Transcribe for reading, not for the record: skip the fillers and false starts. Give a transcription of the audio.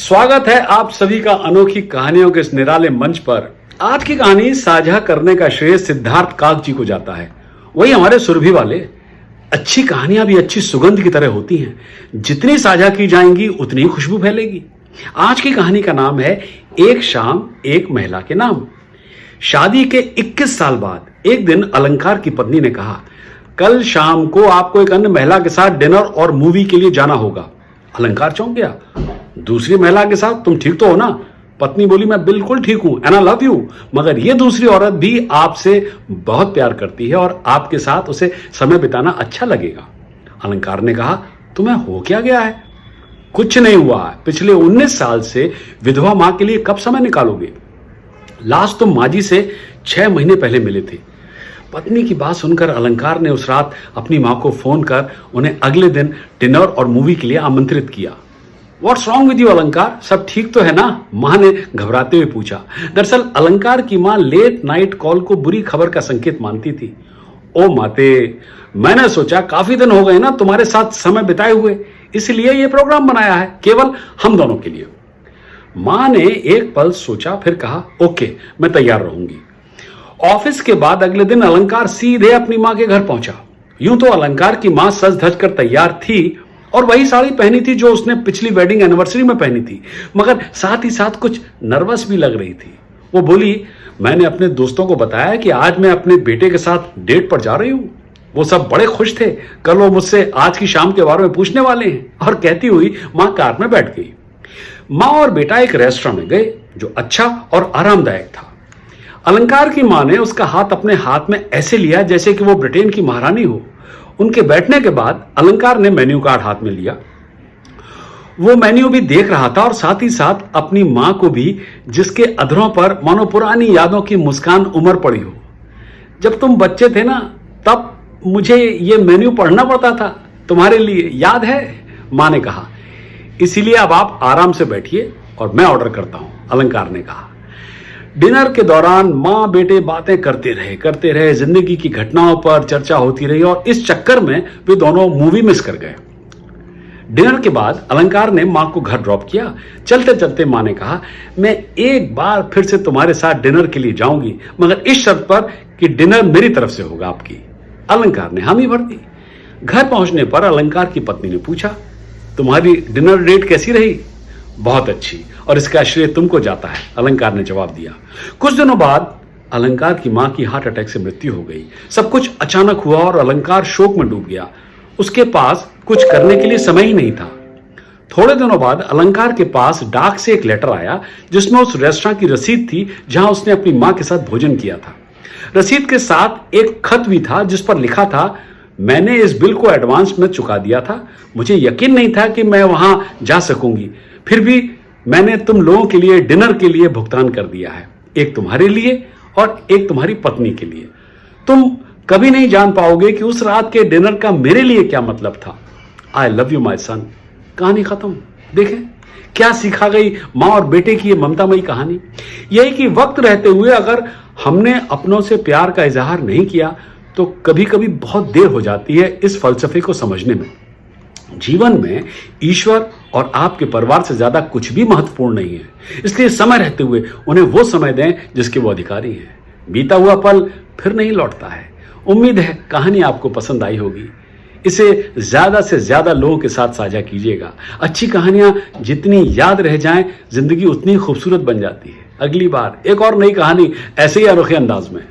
स्वागत है आप सभी का अनोखी कहानियों के इस निराले मंच पर। आज की कहानी साझा करने का श्रेय सिद्धार्थ काक जी को जाता है। वही हमारे सुरभि वाले। अच्छी कहानियां भी अच्छी सुगंध की तरह होती हैं, जितनी साझा की जाएंगी उतनी ही खुशबू फैलेगी। आज की कहानी का नाम है एक शाम एक महिला के नाम। शादी के 21 साल बाद एक दिन अलंकार की पत्नी ने कहा, कल शाम को आपको एक अन्य महिला के साथ डिनर और मूवी के लिए जाना होगा। अलंकार चौंक गया। दूसरी महिला के साथ? तुम ठीक तो हो ना? पत्नी बोली, मैं बिल्कुल ठीक हूं एंड आई लव यू, मगर ये दूसरी औरत भी आपसे बहुत प्यार करती है और आपके साथ उसे समय बिताना अच्छा लगेगा। अलंकार ने कहा, तुम्हें हो क्या गया है? कुछ नहीं हुआ। पिछले 19 साल से विधवा मां के लिए कब समय निकालोगे? लास्ट तुम माँ जी से 6 महीने पहले मिले थे। पत्नी की बात सुनकर अलंकार ने उस रात अपनी मां को फोन कर उन्हें अगले दिन डिनर और मूवी के लिए आमंत्रित किया। व्हाट्स रॉन्ग विद यू अलंकार, सब ठीक तो है ना? मां ने घबराते हुए पूछा। दरअसल अलंकार की मां लेट नाइट कॉल को बुरी खबर का संकेत मानती थी। ओ माते, मैंने सोचा काफी दिन हो गए ना तुम्हारे साथ समय बिताए हुए, इसलिए यह प्रोग्राम बनाया है केवल हम दोनों के लिए। मां ने एक पल सोचा, फिर कहा, ओके मैं तैयार रहूंगी। ऑफिस के बाद अगले दिन अलंकार सीधे अपनी मां के घर पहुंचा। यूं तो अलंकार की मां सज धज कर तैयार थी और वही साड़ी पहनी थी जो उसने पिछली वेडिंग एनिवर्सरी में पहनी थी, मगर साथ ही साथ कुछ नर्वस भी लग रही थी। वो बोली, मैंने अपने दोस्तों को बताया कि आज मैं अपने बेटे के साथ डेट पर जा रही हूं। वो सब बड़े खुश थे। कल वो मुझसे आज की शाम के बारे में पूछने वाले हैं। और कहती हुई मां कार में बैठ गई। मां और बेटा एक रेस्टोरेंट में गए जो अच्छा और आरामदायक था। अलंकार की मां ने उसका हाथ अपने हाथ में ऐसे लिया जैसे कि वो ब्रिटेन की महारानी हो। उनके बैठने के बाद अलंकार ने मेन्यू कार्ड हाथ में लिया। वो मेन्यू भी देख रहा था और साथ ही साथ अपनी मां को भी, जिसके अधरों पर मानो पुरानी यादों की मुस्कान उमड़ पड़ी हो। जब तुम बच्चे थे ना, तब मुझे ये मेन्यू पढ़ना पड़ता था तुम्हारे लिए, याद है? मां ने कहा। इसीलिए अब आप आराम से बैठिए और मैं ऑर्डर करता हूं, अलंकार ने कहा। डिनर के दौरान मां बेटे बातें करते रहे, जिंदगी की घटनाओं पर चर्चा होती रही और इस चक्कर में वे दोनों मूवी मिस कर गए। डिनर के बाद अलंकार ने मां को घर ड्रॉप किया। चलते चलते मां ने कहा, मैं एक बार फिर से तुम्हारे साथ डिनर के लिए जाऊंगी, मगर इस शर्त पर कि डिनर मेरी तरफ से होगा आपकी। अलंकार ने हामी भर दी। घर पहुंचने पर अलंकार की पत्नी ने पूछा, तुम्हारी डिनर डेट कैसी रही? बहुत अच्छी, और इसका श्रेय तुमको जाता है, अलंकार ने जवाब दिया। कुछ दिनों बाद अलंकार की मां की हार्ट अटैक से मृत्यु हो गई। सब कुछ अचानक हुआ और अलंकार शोक में डूब गया। उसके पास कुछ करने के लिए समय ही नहीं था। थोड़े दिनों बाद अलंकार के पास डाक से एक लेटर आया जिसमें उस रेस्टोरेंट की रसीद थी जहां उसने अपनी मां के साथ भोजन किया था। रसीद के साथ एक खत भी था जिस पर लिखा था, मैंने इस बिल को एडवांस में चुका दिया था। मुझे यकीन नहीं था कि मैं वहां जा सकूंगी, फिर भी मैंने तुम लोगों के लिए डिनर के लिए भुगतान कर दिया है, एक तुम्हारे लिए और एक तुम्हारी पत्नी के लिए। तुम कभी नहीं जान पाओगे कि उस रात के डिनर का मेरे लिए क्या मतलब था। आई लव यू माई सन। कहानी खत्म। देखें क्या सीखा गई मां और बेटे की ये ममतामयी कहानी। यही कि वक्त रहते हुए अगर हमने अपनों से प्यार का इजहार नहीं किया तो कभी कभी बहुत देर हो जाती है इस फलसफे को समझने में। जीवन में ईश्वर और आपके परिवार से ज्यादा कुछ भी महत्वपूर्ण नहीं है, इसलिए समय रहते हुए उन्हें वो समय दें जिसके वो अधिकारी हैं। बीता हुआ पल फिर नहीं लौटता है। उम्मीद है कहानी आपको पसंद आई होगी। इसे ज्यादा से ज्यादा लोगों के साथ साझा कीजिएगा। अच्छी कहानियां जितनी याद रह जाएं, जिंदगी उतनी खूबसूरत बन जाती है। अगली बार एक और नई कहानी ऐसे ही अनोखे अंदाज में।